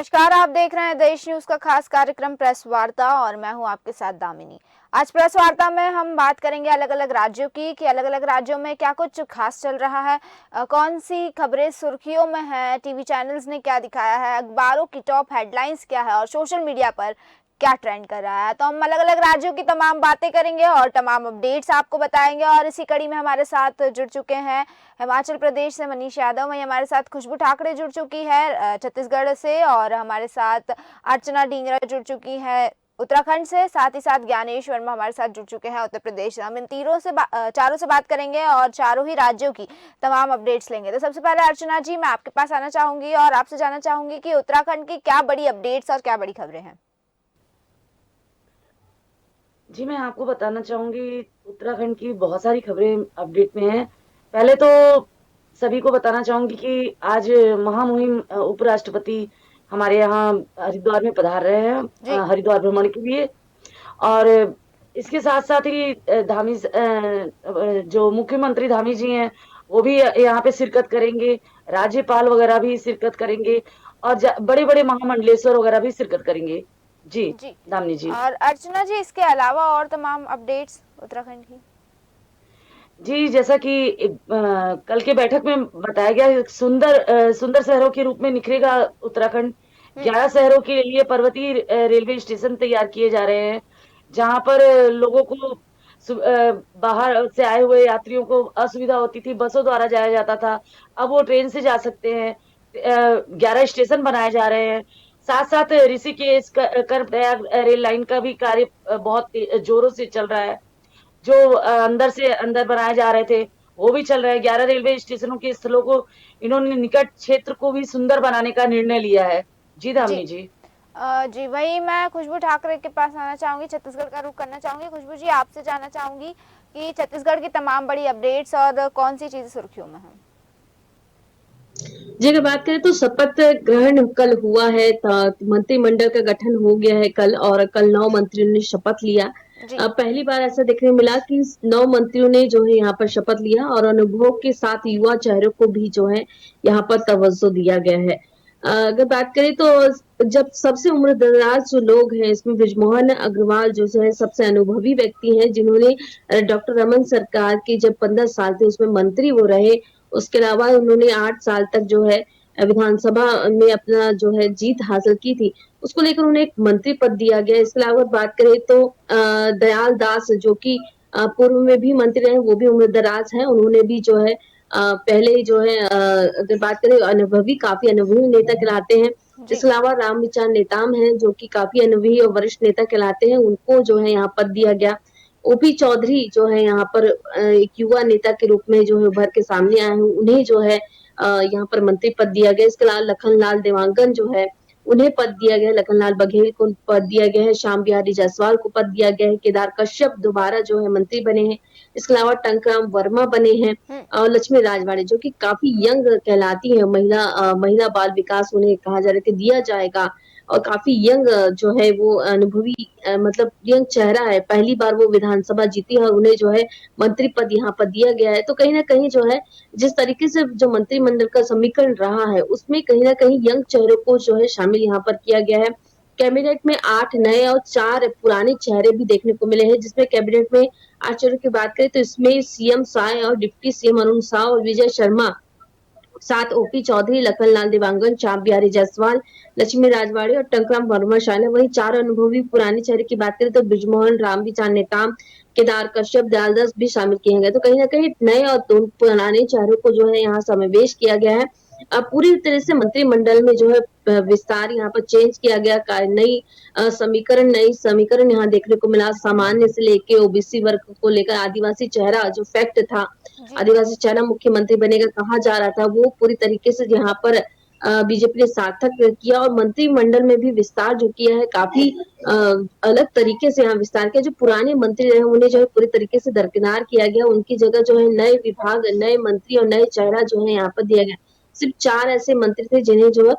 नमस्कार, आप देख रहे हैं देश न्यूज का खास कार्यक्रम प्रेस वार्ता और मैं हूं आपके साथ दामिनी। आज प्रेस वार्ता में हम बात करेंगे अलग अलग राज्यों की कि अलग अलग राज्यों में क्या कुछ खास चल रहा है, कौन सी खबरें सुर्खियों में है, टीवी चैनल्स ने क्या दिखाया है, अखबारों की टॉप हेडलाइंस क्या है और सोशल मीडिया पर क्या ट्रेंड कर रहा है। तो हम अलग अलग राज्यों की तमाम बातें करेंगे और तमाम अपडेट्स आपको बताएंगे। और इसी कड़ी में हमारे साथ जुड़ चुके हैं हिमाचल प्रदेश से मनीष यादव, वहीं हमारे साथ खुशबू ठाकरे जुड़ चुकी है छत्तीसगढ़ से, और हमारे साथ अर्चना डींगरा जुड़ चुकी है उत्तराखंड से, साथ ही साथ ज्ञानेश वर्मा हमारे साथ जुड़ चुके हैं उत्तर प्रदेश से। हम इन चारों से बात करेंगे और चारों ही राज्यों की तमाम अपडेट्स लेंगे। तो सबसे पहले अर्चना जी, मैं आपके पास आना चाहूंगी और आपसे जानना चाहूंगी कि उत्तराखंड की क्या बड़ी अपडेट्स और क्या बड़ी खबरें हैं। जी, मैं आपको बताना चाहूंगी उत्तराखंड की बहुत सारी खबरें अपडेट में हैं। पहले तो सभी को बताना चाहूंगी कि आज महामहिम उपराष्ट्रपति हमारे यहाँ हरिद्वार में पधार रहे हैं जी हरिद्वार भ्रमण के लिए। और इसके साथ साथ ही जो मुख्यमंत्री धामी जी हैं वो भी यहाँ पे शिरकत करेंगे, राज्यपाल वगैरह भी शिरकत करेंगे और बड़े बड़े महामंडलेश्वर वगैरह भी शिरकत करेंगे। जी जी। दामिनी जी। और अर्चना जी, इसके अलावा और तमाम अपडेट्स उत्तराखंड की। जी, जैसा कि कल के बैठक में बताया गया, सुंदर शहरों के रूप में निखरेगा उत्तराखंड। हम्म। 11 शहरों के लिए पर्वतीय रेलवे स्टेशन तैयार किए जा रहे हैं, जहां पर लोगों को बाहर से आए हुए यात्रियों को असुविधा होती थी, बसों द्वारा जाया जाता था। अब वो ट्रेन से जा सकते हैं। 11 स्टेशन बनाए जा रहे हैं। साथ साथ ऋषिकेश कर्णप्रयाग रेल लाइन का भी कार्य बहुत जोरों से चल रहा है। जो अंदर से अंदर बनाए जा रहे थे वो भी चल रहे हैं। 11 रेलवे स्टेशनों के स्थलों को इन्होंने निकट क्षेत्र को भी सुंदर बनाने का निर्णय लिया है। जी जी। धामनी जी। जी, वही मैं खुशबू ठाकरे के पास आना चाहूंगी, छत्तीसगढ़ का रुख करना चाहूंगी। खुशबू जी, आपसे जानना चाहूंगी कि छत्तीसगढ़ की तमाम बड़ी अपडेट्स और कौन सी चीजें सुर्खियों में है। जी, अगर बात करें तो शपथ ग्रहण कल हुआ है। मंत्रिमंडल का गठन हो गया है कल, और कल 9 मंत्रियों ने शपथ लिया। जी पहली बार ऐसा देखने को मिला कि 9 मंत्रियों ने जो है यहाँ पर शपथ लिया, और अनुभव के साथ युवा चेहरों को भी जो है यहाँ पर तवज्जो दिया गया है। अगर बात करें तो जब सबसे उम्रदराज जो लोग हैं इसमें बृजमोहन अग्रवाल जो है सबसे अनुभवी व्यक्ति हैं, जिन्होंने डॉक्टर रमन सरकार के जब 15 साल थे उसमें मंत्री वो रहे। उसके अलावा उन्होंने 8 साल तक जो है विधानसभा में अपना जो है जीत हासिल की थी, उसको लेकर उन्हें एक मंत्री पद दिया गया। इसके अलावा बात करें तो दयाल दास जो कि पूर्व में भी मंत्री रहे, वो भी उम्रदराज हैं। उन्होंने भी जो है पहले जो है अगर बात करें अनुभवी, काफी अनुभवी नेता कहलाते हैं। जी इसके अलावा रामविचार नेताम हैं जो कि काफी अनुभवी और वरिष्ठ नेता कहलाते हैं, उनको जो है यहाँ पद दिया गया। ओपी चौधरी जो है यहाँ पर एक युवा नेता के रूप में जो है उभर के सामने आए हैं, उन्हें जो है यहाँ पर मंत्री पद दिया गया। इसके अलावा लखनलाल देवांगन जो है उन्हें पद दिया गया, लखनलाल बघेल को पद दिया गया है, श्याम बिहारी जायसवाल को पद दिया गया है, केदार कश्यप दोबारा जो है मंत्री बने हैं। इसके अलावा टंकराम वर्मा बने हैं, हम्म। और लक्ष्मी राजवाड़े जो कि काफी यंग कहलाती है, महिला बाल विकास उन्हें कहा जा रहा है कि दिया जाएगा, और काफी यंग जो है वो अनुभवी मतलब यंग चेहरा है। पहली बार वो विधानसभा जीती है और उन्हें जो है मंत्री पद यहाँ पर दिया गया है। तो कहीं ना कहीं जो है जिस तरीके से जो मंत्रिमंडल का समीकरण रहा है उसमें कहीं ना कहीं यंग चेहरों को जो है शामिल यहाँ पर किया गया है। कैबिनेट में 8 नए और 4 पुराने चेहरे भी देखने को मिले हैं, जिसमें कैबिनेट में आचरण की बात करें तो इसमें सीएम साय और डिप्टी सीएम अरुण साव और विजय शर्मा, साथ ओपी चौधरी, लखनलाल देवांगन, श्याम बिहारी जायसवाल, लक्ष्मी राजवाड़े और टंकराम वर्मा शामिल है। वहीं 4 अनुभवी पुराने चेहरे की बात करें तो बृजमोहन, रामविचार नेताम, केदार कश्यप, दयालदास भी शामिल किए गए। तो कहीं ना कहीं नए और 2 पुराने चेहरों को जो है यहाँ समावेश किया गया है। अब पूरी तरह से मंत्रिमंडल में जो है विस्तार यहाँ पर चेंज किया गया, नई समीकरण यहाँ देखने को मिला। सामान्य से लेके ओबीसी वर्ग को लेकर आदिवासी चेहरा जो फैक्ट था, जी आदिवासी चेहरा मुख्यमंत्री बनेगा कहा जा रहा था, वो पूरी तरीके से यहाँ पर बीजेपी ने सार्थक किया, और मंत्रिमंडल में भी विस्तार जो किया है काफी अलग तरीके से यहाँ विस्तार किया। जो पुराने मंत्री रहे उन्हें जो है पूरी तरीके से दरकिनार किया गया, उनकी जगह जो है नए विभाग, नए मंत्री और नए चेहरा जो है यहाँ पर दिया गया। सिर्फ 4 ऐसे मंत्री थे जिन्हें जो है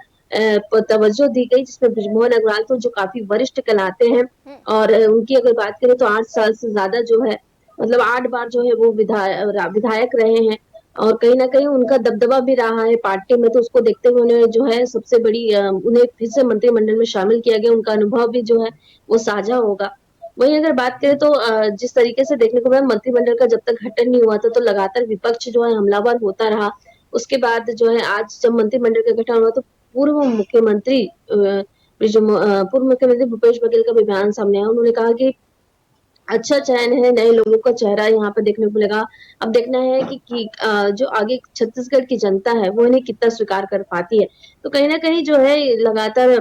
तवज्जो दी गई, जिसमें बृजमोहन अग्रवाल तो जो काफी वरिष्ठ कहलाते हैं, हम्म। और उनकी अगर बात करें तो 8 साल से ज्यादा जो है मतलब 8 बार जो है वो विधायक रहे हैं। और कहीं न कहीं उनका दबदबा भी रहा है पार्टी में, तो उसको देखते हुए उन्हें जो है सबसे बड़ी उन्हें फिर से मंत्रिमंडल में शामिल किया गया, उनका अनुभव भी जो है वो साझा होगा। वहीं अगर बात करें तो जिस तरीके से देखने को मिला मंत्रिमंडल का जब तक गठन नहीं हुआ था, तो लगातार विपक्ष जो है हमलावर होता रहा। उसके बाद जो है आज जब मंत्रिमंडल का गठन हुआ तो पूर्व मुख्यमंत्री पूर्व मुख्यमंत्री भूपेश बघेल का भी बयान सामने आया। उन्होंने कहा कि अच्छा चयन है, नए लोगों का चेहरा यहाँ पे देखने को मिलेगा। अब देखना है कि जो आगे छत्तीसगढ़ की जनता है, वो इन्हें कितना स्वीकार कर पाती है। तो कहीं न कहीं जो है लगातार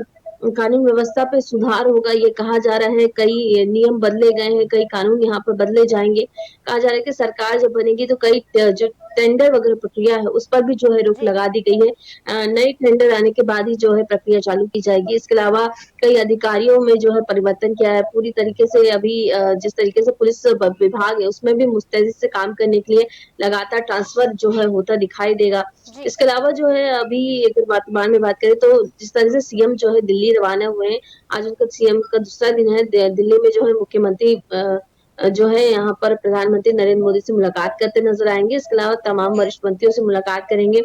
कानून व्यवस्था पे सुधार होगा, ये कहा जा रहा है। कई नियम बदले गए हैं, कई कानून यहाँ पर बदले जाएँगे। कहा जा रहा है कि सरकार जब बनेगी तो कई जो टेंडर वगैरह प्रक्रिया है, उस पर भी जो है रोक जी। लगा दी गई है। नए टेंडर आने के बाद ही जो है प्रक्रिया चालू की जाएगी। इसके अलावा कई अधिकारियों में जो है परिवर्तन किया है। पूरी तरीके से अभी जिस तरीके से पुलिस विभाग है उसमें भी मुस्तैदी से काम करने के लिए लगातार ट्रांसफर जो है होता दिखाई देगा। जी। इसके अलावा जो है अभी अगर वर्तमान में बात करें तो जिस तरह से सीएम जो है दिल्ली रवाना हुए हैं, आज उनका सीएम का दूसरा दिन है। दिल्ली में जो है मुख्यमंत्री जो है यहाँ पर प्रधानमंत्री नरेंद्र मोदी से मुलाकात करते नजर आएंगे। इसके अलावा तमाम वरिष्ठ मंत्रियों से मुलाकात करेंगे।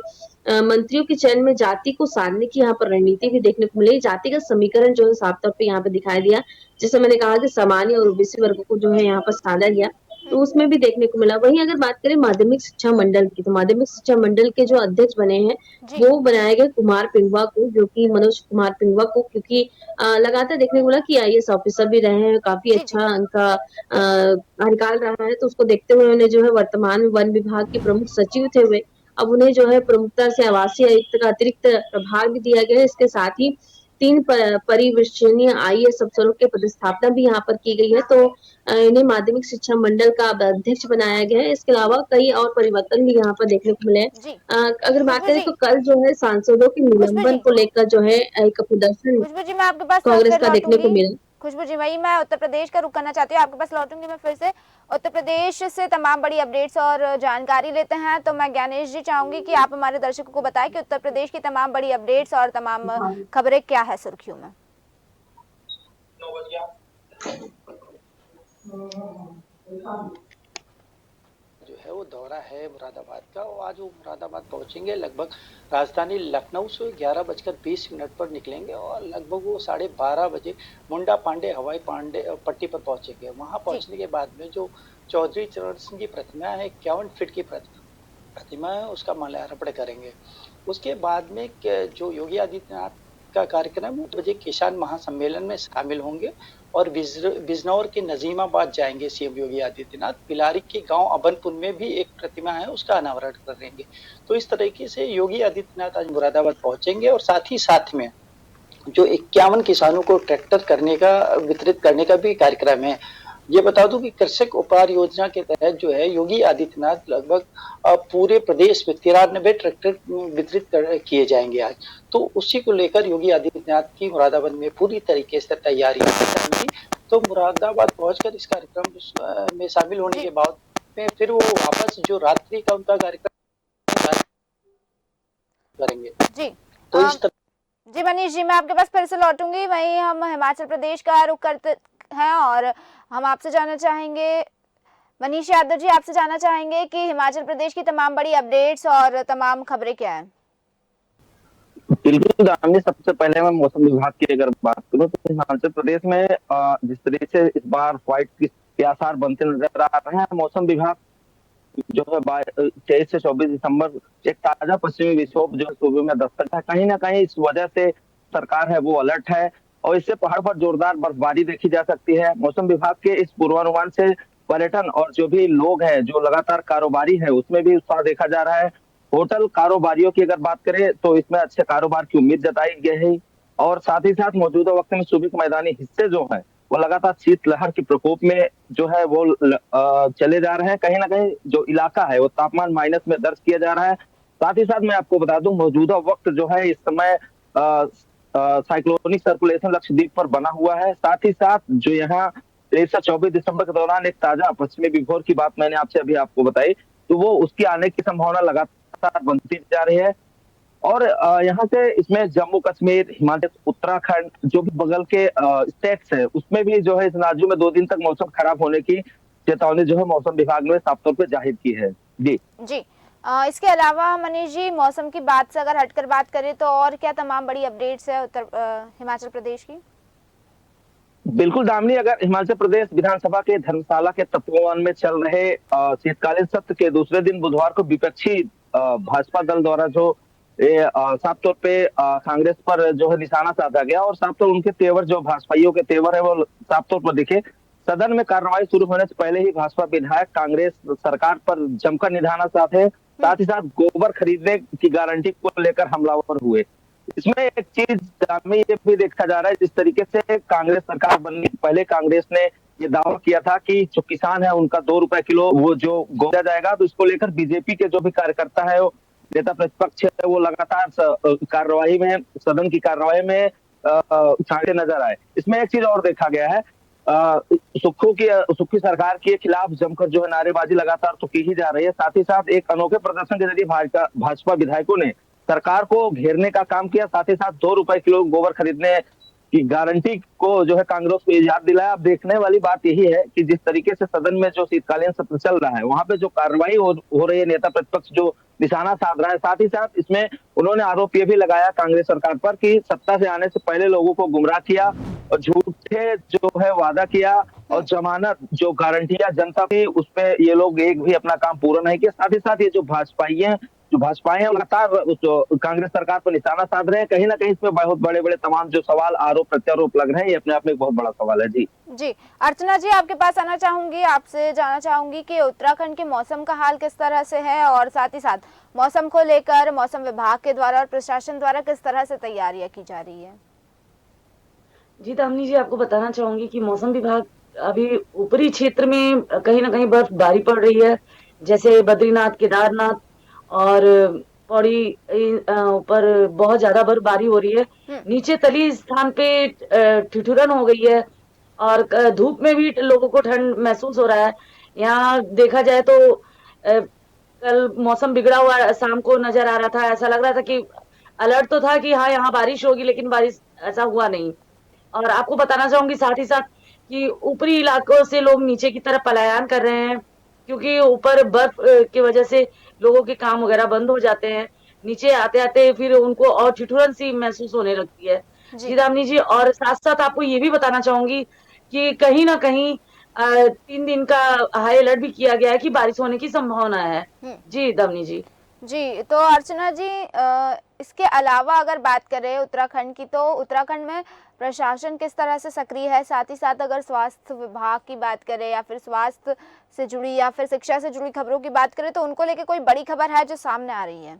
मंत्रियों के चयन में जाति को साधने की यहाँ पर रणनीति भी देखने को मिली। जातिगत समीकरण जो है साफ तौर पे यहाँ पे दिखाई दिया। जैसे मैंने कहा कि सामान्य और ओबीसी वर्गों को जो है यहाँ पर साधा गया, तो उसमें भी देखने को मिला। वहीं अगर बात करें माध्यमिक शिक्षा मंडल की, तो माध्यमिक शिक्षा मंडल के जो अध्यक्ष बने हैं, जी। वो बनाए गए कुमार पिंगुआ को, जो कि मनोज कुमार पिंगुआ को, क्योंकि लगातार देखने को मिला कि आईएएस ऑफिसर भी रहे हैं, काफी जी। जी। अच्छा उनका कार्यकाल रहा है। तो उसको देखते हुए उन्हें जो है वर्तमान में वन विभाग के प्रमुख सचिव थे वे, अब उन्हें जो है प्रमुखता से आवासीय आयुक्त का अतिरिक्त प्रभार भी दिया गया है। इसके साथ ही 3 परिवेक्षणीय आईएएस अफसरों के पदस्थापना भी यहाँ पर की गई है। तो इन्हें माध्यमिक शिक्षा मंडल का अब अध्यक्ष बनाया गया है। इसके अलावा कई और परिवर्तन भी यहाँ पर देखने को मिले हैं। जी। अगर बात खुशबू करें जी। तो कल जो है सांसदों के खुशबू निलंबन जी। को लेकर जो है एक प्रदर्शन खुशबू जी, मैं आपके पास कांग्रेस फिर का देखने को लौटूंगी। मिला। खुशबू जी, वही मैं उत्तर प्रदेश का रुख करना चाहती हूँ, आपके पास लौटूंगी मैं फिर से। उत्तर प्रदेश से तमाम बड़ी अपडेट्स और जानकारी लेते हैं, तो मैं ज्ञानेश जी चाहूंगी कि आप हमारे दर्शकों को बताएं कि उत्तर प्रदेश की तमाम बड़ी अपडेट्स और तमाम खबरें क्या है सुर्खियों में। जो है वो दौरा है मुरादाबाद का, और आज वो मुरादाबाद पहुंचेंगे। लगभग राजधानी लखनऊ से 11:20 पर निकलेंगे और लगभग वो 12:30 बजे मुंडा पांडे हवाई पांडे पट्टी पर पहुंचेंगे। वहां पहुंचने के बाद में जो चौधरी चरण सिंह की प्रतिमा है, 51 फीट की प्रतिमा है, उसका माल्यार्पण करेंगे। उसके बाद में जो योगी आदित्यनाथ का कार्यक्रम 8 बजे किसान महासम्मेलन में शामिल होंगे और बिजनौर के नजीमाबाद जाएंगे सीएम योगी आदित्यनाथ। पिलारी के गांव अबनपुर में भी एक प्रतिमा है, उसका अनावरण करेंगे। तो इस तरीके से योगी आदित्यनाथ आज मुरादाबाद पहुंचेंगे और साथ में जो 51 किसानों को ट्रैक्टर वितरित करने का भी कार्यक्रम है। ये बता दूं कि कृषक उपहार योजना के तहत जो है योगी आदित्यनाथ लगभग पूरे प्रदेश में 93 ट्रैक्टर वितरित किए जाएंगे आज। तो उसी को लेकर योगी आदित्यनाथ की मुरादाबाद में पूरी तरीके से तैयारियां की जाएंगी। तो मुरादाबाद पहुंचकर इस कार्यक्रम में शामिल होने के बाद में फिर वो वापस जो रात्रि का उनका कार्यक्रम करेंगे। जी। तो इस तरह जी मनीष जी, मैं आपके पास फिर से लौटूंगी। वहीं हम हिमाचल प्रदेश का रुख करते हैं और हम आपसे जानना चाहेंगे, मनीष यादव जी, आपसे जानना चाहेंगे कि हिमाचल प्रदेश की तमाम बड़ी अपडेट्स और तमाम खबरें क्या हैं। बिल्कुल दामिनी, सबसे पहले मैं मौसम विभाग की अगर बात करूं तो हिमाचल प्रदेश में जिस तरीके से इस बार व्हाइट के आसार बनते नजर आ रहे हैं, मौसम विभाग जो है 23 से 24 दिसंबर एक ताजा पश्चिमी विक्षोभ जो सूबे में दस्तक है। कहीं ना कहीं इस वजह से सरकार है वो अलर्ट है और इससे पहाड़ पर जोरदार बर्फबारी देखी जा सकती है। मौसम विभाग के इस पूर्वानुमान से पर्यटन और जो भी लोग हैं जो लगातार कारोबारी है उसमें भी उत्साह देखा जा रहा है। होटल कारोबारियों की अगर बात करें तो इसमें अच्छे कारोबार की उम्मीद जताई गई है और साथ ही साथ मौजूदा वक्त में सूबे के मैदानी हिस्से जो है वो लगातार शीतलहर के प्रकोप में जो है वो चले जा रहे हैं। कहीं ना कहीं जो इलाका है वो तापमान माइनस में दर्ज किया जा रहा है। साथ ही साथ मैं आपको बता दूं मौजूदा वक्त जो है इस समय साइक्लोनिक सर्कुलेशन लक्षद्वीप पर बना हुआ है। साथ ही साथ जो यहाँ 23 से 24 दिसंबर के दौरान एक ताजा पश्चिमी विक्षोभ की बात मैंने आपसे अभी आपको बताई, तो वो उसकी आने की संभावना लगातार बनती जा रही है। और यहाँ से इसमें जम्मू कश्मीर, हिमाचल, उत्तराखंड जो भी बगल के स्टेट्स है उसमें भी जो है इस राज्यों में 2 दिन तक मौसम खराब होने की चेतावनी जो है मौसम विभाग ने साफ तौर पर जाहिर की है। जी जी, इसके अलावा मनीष जी, मौसम की बात से अगर हटकर बात करें तो और क्या तमाम बड़ी अपडेट्स है हिमाचल प्रदेश की? बिल्कुल दामिनी, अगर हिमाचल प्रदेश विधानसभा के धर्मशाला के तपोवन में चल रहे शीतकालीन सत्र के दूसरे दिन बुधवार को विपक्षी भाजपा दल द्वारा जो साफ तौर पे कांग्रेस पर जो है निशाना साधा गया और साफ तौर उनके तेवर, जो भाजपाइयों के तेवर है, वो साफ तौर पर दिखे। सदन में कार्रवाई शुरू होने से पहले ही भाजपा विधायक कांग्रेस सरकार पर जमकर निशाना साधे, साथ ही साथ गोबर खरीदने की गारंटी को लेकर हमलावर हुए। इसमें एक चीज में ये भी देखा जा रहा है, जिस तरीके से कांग्रेस सरकार बनने से पहले कांग्रेस ने ये दावा किया था कि जो किसान है उनका 2 रुपए किलो वो जो गोदा जाएगा, तो इसको लेकर बीजेपी के जो भी कार्यकर्ता है, वो नेता प्रतिपक्ष है, वो लगातार कार्यवाही में, सदन की कार्यवाही में छांटे नजर आए। इसमें एक चीज और देखा गया है, सुक्खू सरकार के खिलाफ जमकर जो है नारेबाजी लगातार तो की ही जा रही है, साथ ही साथ एक अनोखे प्रदर्शन के जरिए भाजपा विधायकों ने सरकार को घेरने का काम किया, साथ ही साथ 2 रुपए किलो गोबर खरीदने की गारंटी को जो है कांग्रेस को याद दिलाया। अब देखने वाली बात यही है कि जिस तरीके से सदन में जो शीतकालीन सत्र चल रहा है, वहां पे जो कार्रवाई हो रही है, नेता प्रतिपक्ष जो निशाना साध रहा है, साथ ही साथ इसमें उन्होंने आरोप ये भी लगाया कांग्रेस सरकार पर कि सत्ता से आने से पहले लोगों को गुमराह किया और झूठे जो है वादा किया और जमानत जो गारंटियां जनता की, उस पे ये लोग एक भी अपना काम पूरा नहीं किया। साथ ही साथ ये जो भाजपाई हैं लगातार कांग्रेस सरकार पर निशाना साध रहे हैं। कहीं ना कहीं इसमें बहुत बड़े बड़े तमाम जो सवाल, आरोप प्रत्यारोप लग रहे हैं, ये अपने आप में एक बहुत बड़ा सवाल है। जी जी, अर्चना जी, आपके पास आना चाहूंगी, आपसे जानना चाहूंगी कि उत्तराखंड के मौसम का हाल किस तरह से है और साथ ही साथ मौसम को लेकर मौसम विभाग के द्वारा और प्रशासन द्वारा किस तरह से तैयारियां की जा रही है? जी दामिनी जी, आपको बताना चाहूंगी कि मौसम विभाग अभी ऊपरी क्षेत्र में कहीं ना कहीं बर्फबारी पड़ रही है, जैसे बद्रीनाथ, केदारनाथ और पौड़ी ऊपर बहुत ज्यादा बर्फबारी हो रही है। नीचे तली स्थान पे ठिठुरन हो गई है और धूप में भी लोगों को ठंड महसूस हो रहा है। यहाँ देखा जाए तो कल मौसम बिगड़ा हुआ शाम को नजर आ रहा था, ऐसा लग रहा था कि अलर्ट तो था कि हाँ यहाँ बारिश होगी, लेकिन बारिश ऐसा हुआ नहीं। और आपको बताना चाहूंगी साथ ही साथ कि ऊपरी इलाकों से लोग नीचे की तरफ पलायन कर रहे हैं, क्योंकि ऊपर बर्फ की वजह से लोगों के काम वगैरह बंद हो जाते हैं। नीचे आते आते फिर उनको और ठिठुरन सी महसूस होने लगती है। जी दामिनी जी, और साथ साथ आपको ये भी बताना चाहूंगी कि कहीं ना कहीं 3 दिन का हाई अलर्ट भी किया गया है कि बारिश होने की संभावना है। जी दामिनी जी। जी, तो अर्चना जी, इसके अलावा अगर बात करें उत्तराखंड की, तो उत्तराखंड में प्रशासन किस तरह से सक्रिय है? साथ ही साथ अगर स्वास्थ्य विभाग की बात करें या फिर स्वास्थ्य से जुड़ी या फिर शिक्षा से जुड़ी खबरों की बात करें, तो उनको लेके कोई बड़ी खबर है जो सामने आ रही है?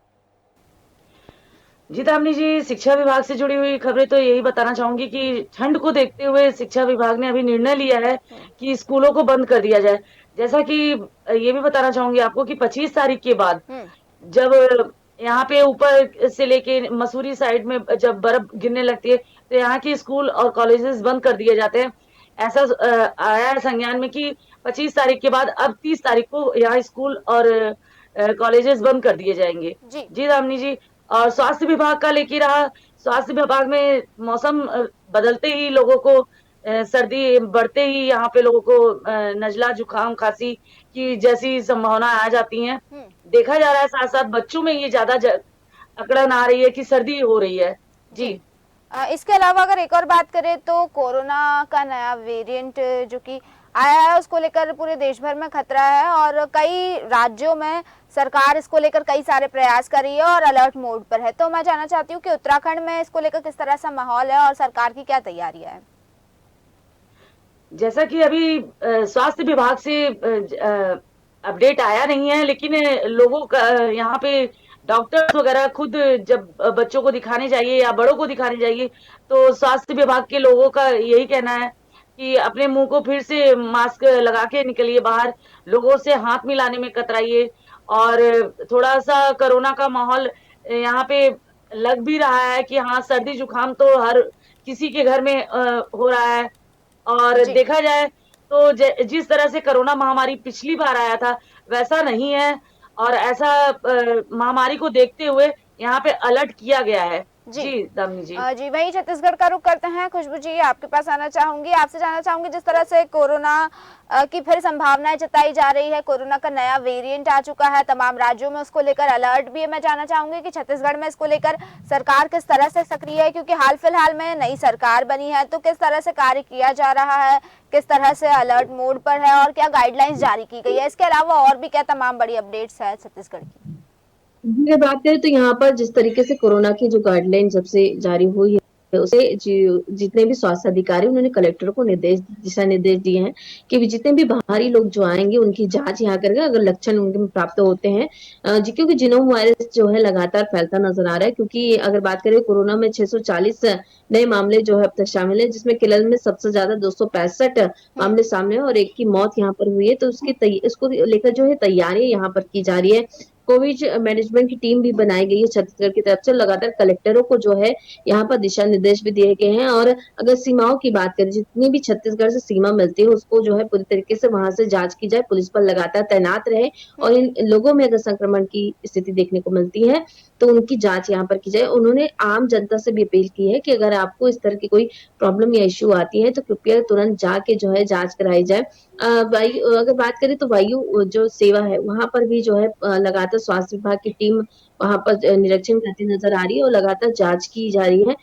जी दामिनी जी, शिक्षा विभाग से जुड़ी हुई खबरें तो यही बताना चाहूंगी कि ठंड को देखते हुए शिक्षा विभाग ने अभी निर्णय लिया है कि स्कूलों को बंद कर दिया जाए। जैसा कि ये भी बताना चाहूंगी आपको कि 25 तारीख के बाद जब यहाँ पे ऊपर से लेके मसूरी साइड में जब बर्फ गिरने लगती है, तो यहाँ के स्कूल और कॉलेजेस बंद कर दिए जाते हैं। ऐसा आया है संज्ञान में कि 25 तारीख के बाद अब 30 तारीख को यहाँ स्कूल और कॉलेजेस बंद कर दिए जाएंगे। जी दामिनी जी। और स्वास्थ्य विभाग का लेके रहा, स्वास्थ्य विभाग में मौसम बदलते ही लोगों को सर्दी बढ़ते ही यहाँ पे लोगों को नजला, जुकाम, खांसी की जैसी संभावना आ जाती हैं। देखा जा रहा है साथ साथ बच्चों में ये ज्यादा अकड़न आ रही है कि सर्दी हो रही है। जी। इसके अलावा अगर एक और बात करें तो कोरोना का नया वेरिएंट जो कि आया है, उसको लेकर पूरे देश भर में खतरा है और कई राज्यों में सरकार इसको लेकर कई सारे प्रयास कर रही है और अलर्ट मोड पर है। तो मैं जानना चाहती हूँ कि उत्तराखंड में इसको लेकर किस तरह का माहौल है और सरकार की क्या तैयारियां है? जैसा कि अभी स्वास्थ्य विभाग से अपडेट आया नहीं है, लेकिन लोगों का यहाँ पे डॉक्टर्स वगैरह खुद जब बच्चों को दिखाने जाइए या बड़ों को दिखाने जाइए, तो स्वास्थ्य विभाग के लोगों का यही कहना है कि अपने मुंह को फिर से मास्क लगा के निकलिए बाहर, लोगों से हाथ मिलाने में कतराइए और थोड़ा सा कोरोना का माहौल यहाँ पे लग भी रहा है कि हाँ सर्दी जुकाम तो हर किसी के घर में हो रहा है। और देखा जाए तो जिस तरह से कोरोना महामारी पिछली बार आया था वैसा नहीं है और ऐसा महामारी को देखते हुए यहाँ पे अलर्ट किया गया है। जी जी दामिनी जी। जी वही छत्तीसगढ़ का रुख करते हैं। खुशबू जी आपके पास आना चाहूंगी, आपसे जानना चाहूंगी जिस तरह से कोरोना की फिर संभावनाएं जताई जा रही है, कोरोना का नया वेरिएंट आ चुका है, तमाम राज्यों में उसको लेकर अलर्ट भी है। मैं जानना चाहूंगी कि छत्तीसगढ़ में इसको लेकर सरकार किस तरह से सक्रिय है, क्योंकि हाल फिलहाल में नई सरकार बनी है, तो किस तरह से कार्य किया जा रहा है, किस तरह से अलर्ट मोड पर है और क्या गाइडलाइंस जारी की गई है, इसके अलावा और भी क्या तमाम बड़ी अपडेट्स है छत्तीसगढ़ की। अगर बात करें तो यहाँ पर जिस तरीके से कोरोना की जो गाइडलाइन जब से जारी हुई है उसे जितने भी स्वास्थ्य अधिकारी उन्होंने कलेक्टरों को दिशा निर्देश दिए हैं कि जितने भी बाहरी लोग जो आएंगे उनकी जांच यहाँ करेंगे अगर लक्षण उनके में प्राप्त होते हैं। क्योंकि जिनोम वायरस जो है लगातार फैलता नजर आ रहा है, क्योंकि अगर बात करें कोरोना में 640 नए मामले जो है अब तक शामिल है, जिसमें केरल में सबसे ज्यादा 265 मामले सामने है और एक की मौत यहाँ पर हुई है। तो इसको लेकर जो है तैयारी यहाँ पर की जा रही है। कोविड मैनेजमेंट की टीम भी बनाई गई है छत्तीसगढ़ की तरफ से। लगातार कलेक्टरों को जो है यहाँ पर दिशा निर्देश भी दिए गए हैं। और अगर सीमाओं की बात करें, जितनी भी छत्तीसगढ़ से सीमा मिलती है उसको जो है पूरी तरीके से वहां से जांच की जाए, पुलिस पर लगातार तैनात रहे और इन लोगों में अगर संक्रमण की स्थिति देखने को मिलती है तो उनकी जांच यहाँ पर की जाए। उन्होंने आम जनता से भी अपील की है कि अगर आपको इस तरह की कोई प्रॉब्लम या इश्यू आती है तो कृपया तुरंत जाके जो है जांच कराई जाए। अगर बात करें तो वायु जो सेवा है वहां पर भी जो है लगातार स्वास्थ्य विभाग की टीम वहां पर निरीक्षण करती नजर आ रही है और लगातार जांच की जा रही है।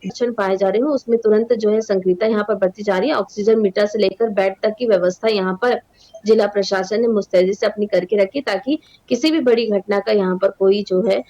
लक्षण पाए जा रहे हो उसमें तुरंत जो है सक्रियता यहाँ पर बढ़ती जा रही है। ऑक्सीजन मीटर से लेकर बेड तक की व्यवस्था यहाँ पर जिला प्रशासन ने मुस्तैदी से अपनी करके रखी, ताकि किसी भी बड़ी घटना का यहाँ पर कोई जो है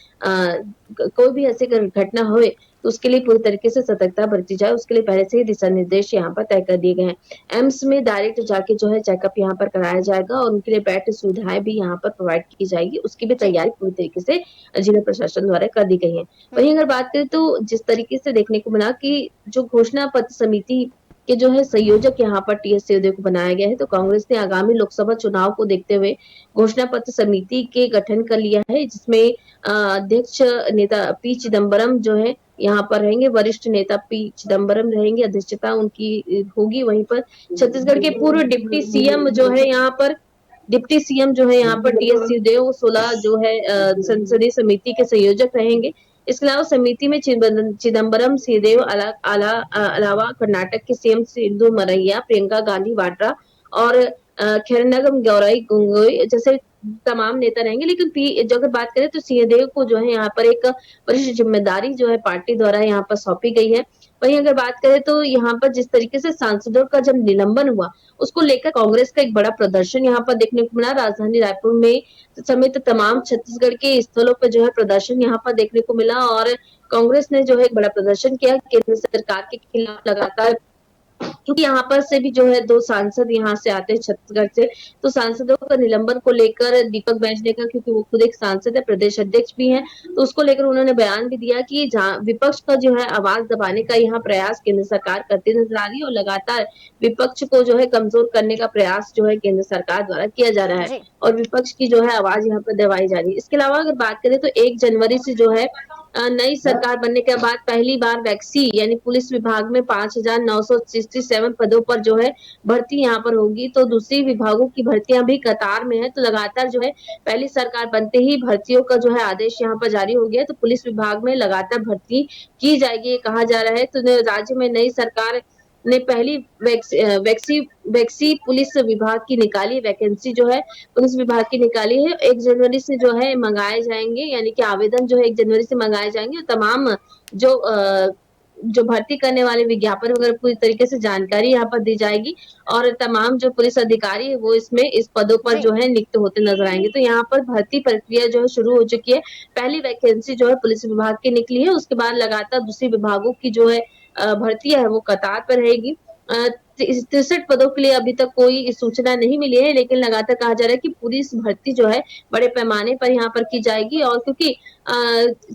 कोई भी ऐसी घटना हो तो उसके लिए पूरी तरीके से सतर्कता बरती जाए। उसके लिए पहले से ही दिशा निर्देश यहाँ पर तय कर दिए गए हैं। एम्स में डायरेक्ट जाके जो है चेकअप यहाँ पर कराया जाएगा और उनके लिए बेड सुविधाएं भी यहाँ पर प्रोवाइड की जाएगी। उसकी भी तैयारी पूरी तरीके से जिला प्रशासन द्वारा कर दी गई है। वहीं अगर बात करें तो जिस तरीके से देखने को मिला कि जो घोषणा पत्र समिति के जो है संयोजक यहाँ पर टीएस सिंहदेव को बनाया गया है, तो कांग्रेस ने आगामी लोकसभा चुनाव को देखते हुए घोषणा पत्र समिति के गठन कर लिया है, जिसमें अध्यक्ष नेता पी चिदम्बरम जो है यहाँ पर रहेंगे। वरिष्ठ नेता पी चिदम्बरम रहेंगे, अध्यक्षता उनकी होगी। वहीं पर छत्तीसगढ़ के पूर्व डिप्टी सीएम जो है यहाँ पर टीएस सिंहदेव 16 जो है संसदीय समिति के संयोजक रहेंगे। इसके अलावा समिति में चिदम्बरम, सिंहदेव अलावा कर्नाटक के सीएम सिद्धू मरैया, प्रियंका गांधी वाड्रा और खैरनगम गौराई गोगोई जैसे तमाम नेता रहेंगे। लेकिन जो अगर बात करें तो सिंहदेव को जो है यहाँ पर एक वरिष्ठ जिम्मेदारी जो है पार्टी द्वारा यहाँ पर सौंपी गई है। वहीं अगर बात करें तो यहाँ पर जिस तरीके से सांसदों का जब निलंबन हुआ उसको लेकर कांग्रेस का एक बड़ा प्रदर्शन यहाँ पर देखने को मिला। राजधानी रायपुर में समेत तमाम छत्तीसगढ़ के स्थलों पर जो है प्रदर्शन यहाँ पर देखने को मिला और कांग्रेस ने जो है एक बड़ा प्रदर्शन किया केंद्र सरकार के खिलाफ लगातार, क्योंकि यहाँ पर से भी जो है 2 सांसद यहाँ से आते हैं छत्तीसगढ़ से। तो सांसदों का निलंबन को लेकर दीपक बैज ने कहा, क्योंकि वो खुद एक सांसद है, प्रदेश अध्यक्ष भी हैं, तो उसको लेकर उन्होंने बयान भी दिया कि जहाँ विपक्ष का जो है आवाज दबाने का यहाँ प्रयास केंद्र सरकार करती नजर आ रही है और लगातार विपक्ष को जो है कमजोर करने का प्रयास जो है केंद्र सरकार द्वारा किया जा रहा है और विपक्ष की जो है आवाज यहाँ पर दबाई जा रही है। इसके अलावा अगर बात करें तो 1 जनवरी से जो है नई सरकार बनने के बाद पहली बार वैक्सी यानी पुलिस विभाग में 5,967 पदों पर जो है भर्ती यहाँ पर होगी। तो दूसरी विभागों की भर्तियां भी कतार में है। तो लगातार जो है पहली सरकार बनते ही भर्तियों का जो है आदेश यहाँ पर जारी हो गया। तो पुलिस विभाग में लगातार भर्ती की जाएगी ये कहा जा रहा है। तो राज्य में नई सरकार ने पहली वैक्सी पुलिस विभाग की निकाली वैकेंसी जो है पुलिस विभाग की निकाली है। 1 जनवरी से जो है मंगाए जाएंगे, यानी कि आवेदन जो है 1 जनवरी से मंगाए जाएंगे और तमाम जो भर्ती करने वाले विज्ञापन वगैरह पूरी तरीके से जानकारी यहाँ पर दी जाएगी और तमाम जो पुलिस अधिकारी है वो इस पदों पर जो है नियुक्त होते नजर आएंगे। तो यहाँ पर भर्ती प्रक्रिया जो है शुरू हो चुकी है। पहली वैकेंसी जो है पुलिस विभाग की निकली है, उसके बाद लगातार दूसरी विभागों की जो है भर्ती है वो कतार पर रहेगी। 63 पदों के लिए अभी तक कोई सूचना नहीं मिली है, लेकिन लगातार कहा जा रहा है कि पुलिस भर्ती जो है बड़े पैमाने पर यहाँ पर की जाएगी। और क्योंकि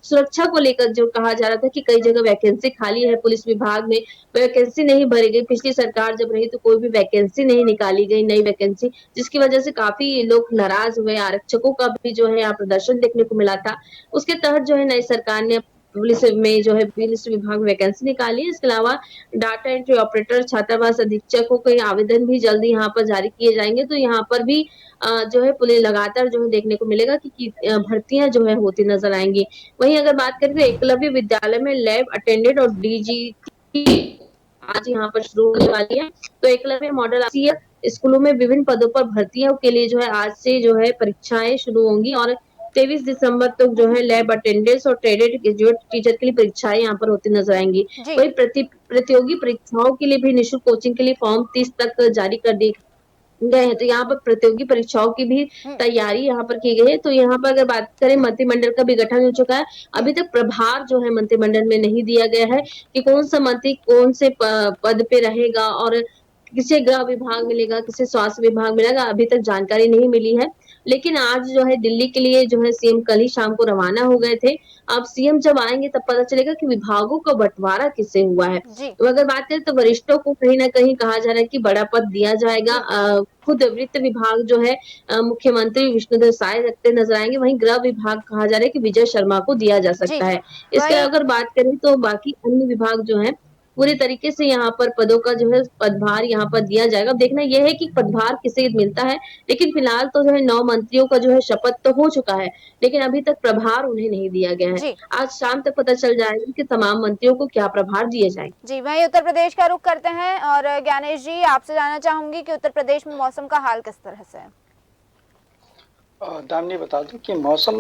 सुरक्षा को लेकर जो कहा जा रहा था कि कई जगह वैकेंसी खाली है पुलिस विभाग में, वैकेंसी नहीं भरी गई। पिछली सरकार जब रही तो कोई भी वैकेंसी नहीं निकाली गई, नई वैकेंसी, जिसकी वजह से काफी लोग नाराज हुए। आरक्षकों का भी जो है यहाँ प्रदर्शन देखने को मिला था। उसके तहत जो है नई सरकार ने पुलिस में जो है पुलिस विभाग में वैकेंसी निकाली है। इसके अलावा डाटा एंट्री ऑपरेटर, छात्रावास अधीक्षकों के आवेदन भी जल्दी यहाँ पर जारी किए जाएंगे। तो यहाँ पर भी जो है पुलिस लगातार जो है देखने को मिलेगा कि भर्तियां जो है होती नजर आएंगी। वहीं अगर बात करें तो एकलव्य विद्यालय में लैब अटेंडेंट और डीजीटी आज यहाँ पर शुरू होने वाली है। तो एकलव्य मॉडल स्कूलों में विभिन्न पदों पर भर्तियों के लिए जो है आज से जो है परीक्षाएं शुरू होंगी और 23 दिसंबर तक जो है लैब अटेंडेंस और ट्रेडेड ग्रेजुएट टीचर के लिए परीक्षाएं यहाँ पर होती नजर आएंगी। जी वही प्रतियोगी परीक्षाओं के लिए भी निःशुल्क कोचिंग के लिए फॉर्म 30 तक जारी कर दिए गए हैं। तो यहाँ पर प्रतियोगी परीक्षाओं की भी तैयारी यहाँ पर की गई है। तो यहाँ पर अगर बात करें मंत्रिमंडल का भी गठन हो चुका है। अभी तक प्रभार जो है मंत्रिमंडल में नहीं दिया गया है कि कौन सा मंत्री कौन से पद पे रहेगा और किसे गृह विभाग मिलेगा, किसे स्वास्थ्य विभाग मिलेगा, अभी तक जानकारी नहीं मिली है। लेकिन आज जो है दिल्ली के लिए जो है सीएम कल ही शाम को रवाना हो गए थे। अब सीएम जब आएंगे तब पता चलेगा कि विभागों का बंटवारा किससे हुआ है। जी तो अगर बात करें तो वरिष्ठों को कहीं ना कहीं कहा जा रहा है कि बड़ा पद दिया जाएगा। खुद वित्त विभाग जो है मुख्यमंत्री विष्णुदेव साय रखते नजर आएंगे। वहीं गृह विभाग कहा जा रहा है कि विजय शर्मा को दिया जा जी सकता है। इसके वही अगर बात करें तो बाकी अन्य विभाग जो है पूरे तरीके से यहाँ पर पदों का जो है पदभार यहाँ पर दिया जाएगा। अब देखना यह है कि पदभार किसे मिलता है। लेकिन फिलहाल तो जो है 9 मंत्रियों का जो है शपथ तो हो चुका है, लेकिन अभी तक प्रभार उन्हें नहीं दिया गया है। जी आज शाम तक पता चल जाएगा कि तमाम मंत्रियों को क्या प्रभार दिए जाएंगे। जी वहीं उत्तर प्रदेश का रुख करते हैं और ज्ञानेश जी आपसे जानना चाहूंगी कि उत्तर प्रदेश में मौसम का हाल किस तरह से है। दामिनी बता दूं कि मौसम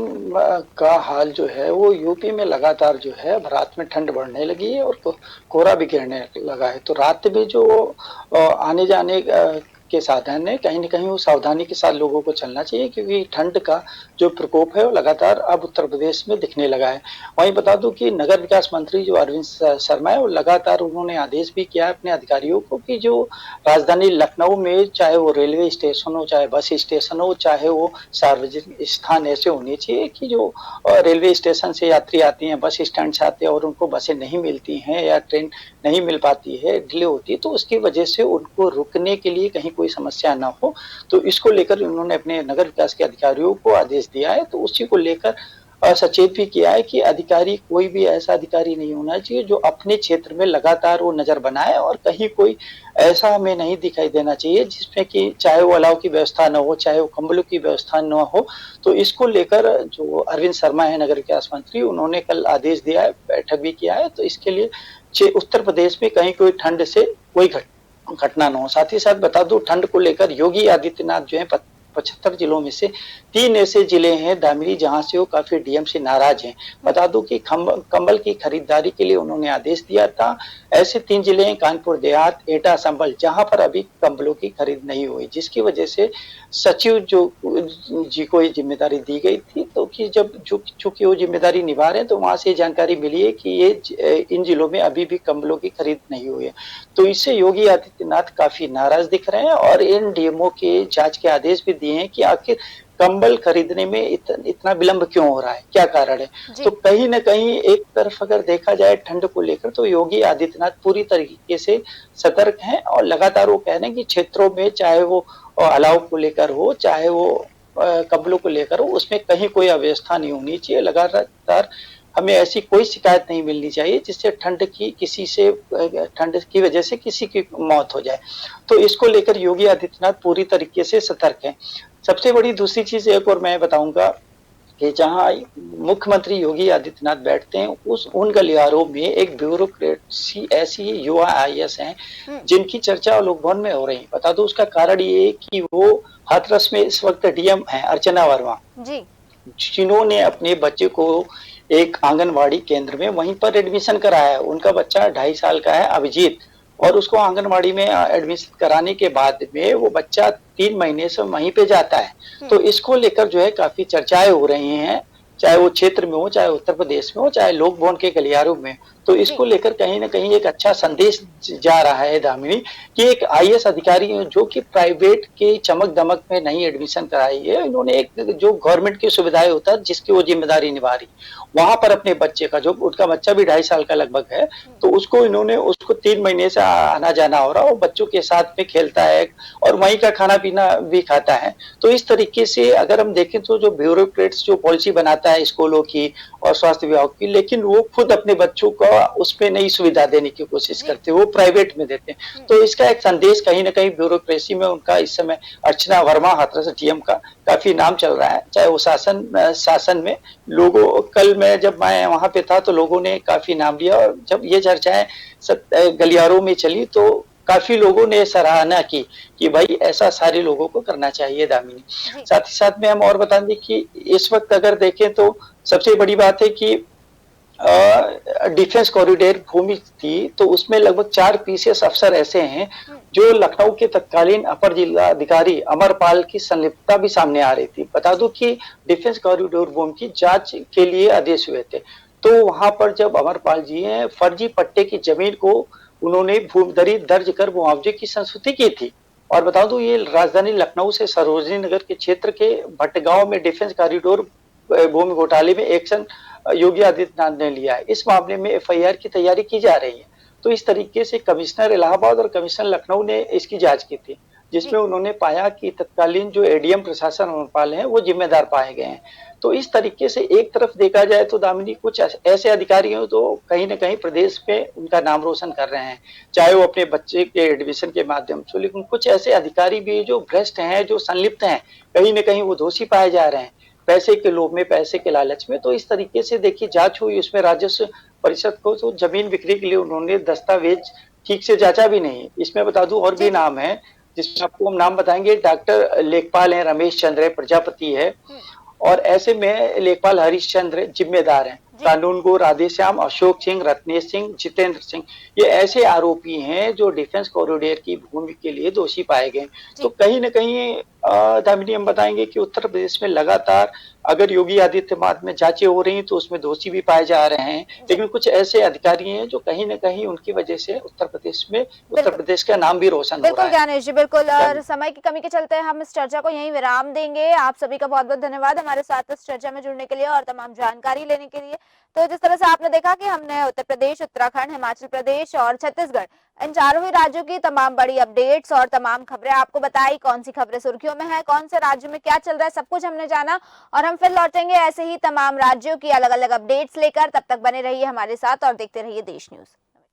का हाल जो है वो यूपी में लगातार जो है अब रात में ठंड बढ़ने लगी है और कोहरा भी गिरने लगा है। तो रात में जो आने जाने के साधन है कहीं न कहीं वो सावधानी के साथ लोगों को चलना चाहिए, क्योंकि ठंड का जो प्रकोप है वो लगातार अब उत्तर प्रदेश में दिखने लगा है। वहीं बता दूं कि नगर विकास मंत्री जो अरविंद शर्मा है वो लगातार उन्होंने आदेश भी किया है अपने अधिकारियों को कि जो राजधानी लखनऊ में चाहे वो रेलवे स्टेशन हो, चाहे बस स्टेशन हो, चाहे वो सार्वजनिक स्थान ऐसे होने चाहिए कि जो रेलवे स्टेशन से यात्री आते हैं, बस स्टैंड से आते हैं और उनको बसें नहीं मिलती हैं या ट्रेन नहीं मिल पाती है, डिले होती है, तो उसकी वजह से उनको रुकने के लिए कहीं कोई समस्या ना हो। तो इसको लेकर उन्होंने अपने नगर विकास के अधिकारियों को आदेश दिया है। तो उसी को लेकर सचेत भी किया है कि अधिकारी कोई भी ऐसा अधिकारी नहीं होना चाहिए जो अपने क्षेत्र में लगातार वो नजर बनाए और कहीं कोई ऐसा हमें नहीं दिखाई देना चाहिए जिसमें कि चाहे वो अलाव की व्यवस्था न हो, चाहे वो कंबलों की व्यवस्था न हो। तो इसको लेकर जो अरविंद शर्मा है नगर विकास मंत्री, उन्होंने कल आदेश दिया है, बैठक भी किया है। तो इसके लिए उत्तर प्रदेश में कहीं कोई ठंड से कोई घटना न हो। साथ ही साथ बता दूं ठंड को लेकर योगी आदित्यनाथ जो है 75 जिलों में से 3 ऐसे जिले हैं दामिनी जहां से वो काफी डीएम से नाराज हैं। बता दूं कि कंबल की खरीदारी के लिए उन्होंने आदेश दिया था। ऐसे 3 जिले हैं कानपुर देहात, एटा, संभल, जहां पर अभी कंबलों की खरीद नहीं हुई, जिसकी वजह से सचिव जी को ये जिम्मेदारी दी गई थी। तो कि जब चूंकि वो जिम्मेदारी निभा रहे हैं तो वहां से जानकारी मिली है कि ये इन जिलों में अभी भी कंबलों की खरीद नहीं हुई है। तो इससे योगी आदित्यनाथ काफी नाराज दिख रहे हैं और इन डीएमओ के जांच के आदेश भी दिए हैं कि आखिर कंबल खरीदने में इतना विलंब क्यों हो रहा है, क्या कारण है। तो कहीं ना कहीं एक तरफ अगर देखा जाए ठंड को लेकर तो योगी आदित्यनाथ पूरी तरीके से सतर्क हैं और लगातार वो कह रहे हैं कि क्षेत्रों में चाहे वो अलाव को लेकर हो, चाहे वो कंबलों को लेकर हो, उसमें कहीं कोई अव्यवस्था नहीं होनी चाहिए। लगातार हमें ऐसी कोई शिकायत नहीं मिलनी चाहिए जिससे ठंड की वजह से किसी की मौत हो जाए। तो इसको लेकर योगी आदित्यनाथ पूरी तरीके से सतर्क हैं। सबसे बड़ी दूसरी चीज एक और मैं बताऊंगा कि जहां मुख्यमंत्री योगी आदित्यनाथ बैठते हैं उन गलियारों में एक ब्यूरोक्रेसी ऐसी युवा आईएएस हैं जिनकी चर्चा लोक भवन में हो रही है। बता दो उसका कारण ये है कि वो हाथरस में इस वक्त डीएम है अर्चना वर्मा जी, जिन्होंने अपने बच्चे को एक आंगनवाड़ी केंद्र में वहीं पर एडमिशन कराया है। उनका बच्चा 2.5 साल का है अभिजीत, और उसको आंगनवाड़ी में एडमिशन कराने के बाद में वो बच्चा 3 महीने से वहीं पे जाता है। तो इसको लेकर जो है काफी चर्चाएं हो रही हैं, चाहे वो क्षेत्र में हो, चाहे उत्तर प्रदेश में हो, चाहे लोक भवन के गलियारों में। तो इसको लेकर कहीं ना कहीं एक अच्छा संदेश जा रहा है दामिनी कि एक आईएएस अधिकारी जो कि प्राइवेट के चमक दमक में नहीं एडमिशन कराई है, इन्होंने एक जो गवर्नमेंट की सुविधाएं होता है जिसकी वो जिम्मेदारी निभा रही, वहां पर अपने बच्चे का, जो उनका बच्चा भी 2.5 साल का लगभग है, तो उसको 3 महीने से आना जाना हो रहा है, वो बच्चों के साथ में खेलता है और वहीं का खाना पीना भी खाता है। तो इस तरीके से अगर हम देखें तो जो ब्यूरोक्रेट्स जो पॉलिसी बनाता आवश्यकता है स्कूलों की और स्वास्थ्य विभाग की, लेकिन वो खुद अपने बच्चों को उसमें नई सुविधा देने की कोशिश करते हैं, वो प्राइवेट में देते हैं। तो इसका एक संदेश कहीं न कहीं ब्यूरोक्रेसी में उनका इस समय अर्चना वर्मा हाथरस डीएम का काफ़ी नाम चल रहा है, चाहे वो शासन में लोगों कल जब मैं वहाँ पे था तो लोगों ने काफ़ी नाम लिया और जब ये चर्चाएँ गलियारों में चली तो काफ़ी लोगों ने सराहना की कि भाई ऐसा सारे लोगों को करना चाहिए दामिनी। साथ ही साथ में हम और बता दें कि इस वक़्त अगर देखें तो सबसे बड़ी बात है कि डिफेंस कॉरिडोर भूमि थी, तो उसमें लगभग 4 पीसीएस अफसर ऐसे हैं, जो लखनऊ के तत्कालीन अपर जिलाधिकारी अमरपाल की संलिप्तता भी सामने आ रही थी। बता दूं कि डिफेंस कॉरिडोर भूमि की जांच के लिए आदेश हुए थे, तो वहां पर जब अमरपाल जी हैं फर्जी पट्टे की जमीन को उन्होंने भूमिदरी दर्ज कर मुआवजे की संस्तुति की थी। और बता दूं ये राजधानी लखनऊ से सरोजनी नगर के क्षेत्र के भट्टगांव में डिफेंस कॉरिडोर भूमि घोटाले में एक्शन योगी आदित्यनाथ ने लिया है। इस मामले में एफआईआर की तैयारी की जा रही है। तो इस तरीके से कमिश्नर इलाहाबाद और कमिश्नर लखनऊ ने इसकी जांच की थी, जिसमें उन्होंने पाया कि तत्कालीन जो एडीएम प्रशासन अमरपाल हैं वो जिम्मेदार पाए गए हैं। तो इस तरीके से एक तरफ देखा जाए तो दामिनी कुछ ऐसे अधिकारी हैं जो कहीं न कहीं प्रदेश में उनका नाम रोशन कर रहे हैं, चाहे वो अपने बच्चे के एडमिशन के माध्यम से, लेकिन कुछ ऐसे अधिकारी भी जो भ्रष्ट हैं, जो संलिप्त हैं, कहीं न कहीं वो दोषी पाए जा रहे हैं, पैसे के लोभ में, पैसे के लालच में। तो इस तरीके से देखिए जांच हुई, उसमें राजस्व परिषद को तो जमीन बिक्री के लिए उन्होंने दस्तावेज ठीक से जांचा भी नहीं। इसमें बता दूं और भी नाम है, जिसमें आपको हम नाम बताएंगे। डॉक्टर लेखपाल हैं, रमेश चंद्र प्रजापति है, और ऐसे में लेखपाल हरिश्चंद्र जिम्मेदार हैं, कानूनगो राधेश्याम, अशोक सिंह, रत्नेश सिंह, जितेंद्र सिंह, ये ऐसे आरोपी हैं जो डिफेंस कॉरिडोर की भूमि के लिए दोषी पाए गए। तो कहीं न कहीं दामिनी हम बताएंगे कि उत्तर प्रदेश में लगातार अगर योगी आदित्यनाथ में जांचें हो रही तो उसमें दोषी भी पाए जा रहे हैं, लेकिन कुछ ऐसे अधिकारी हैं जो कहीं न कहीं उनकी वजह से उत्तर प्रदेश का नाम भी रोशन हो रहा बिल्कुल है। ज्ञानेश जी, बिल्कुल। और समय की कमी के चलते हम इस चर्चा को यहीं विराम देंगे। आप सभी का बहुत बहुत धन्यवाद हमारे साथ इस चर्चा में जुड़ने के लिए और तमाम जानकारी लेने के लिए। तो जिस तरह से आपने देखा कि हमने उत्तर प्रदेश, उत्तराखंड, हिमाचल प्रदेश और छत्तीसगढ़, इन चारों ही राज्यों की तमाम बड़ी अपडेट्स और तमाम खबरें आपको बताई। कौन सी खबरें सुर्खियों में है, कौन से राज्य में क्या चल रहा है, सब कुछ हमने जाना। और हम फिर लौटेंगे ऐसे ही तमाम राज्यों की अलग अलग अपडेट्स लेकर। तब तक बने रहिए हमारे साथ और देखते रहिए देश न्यूज।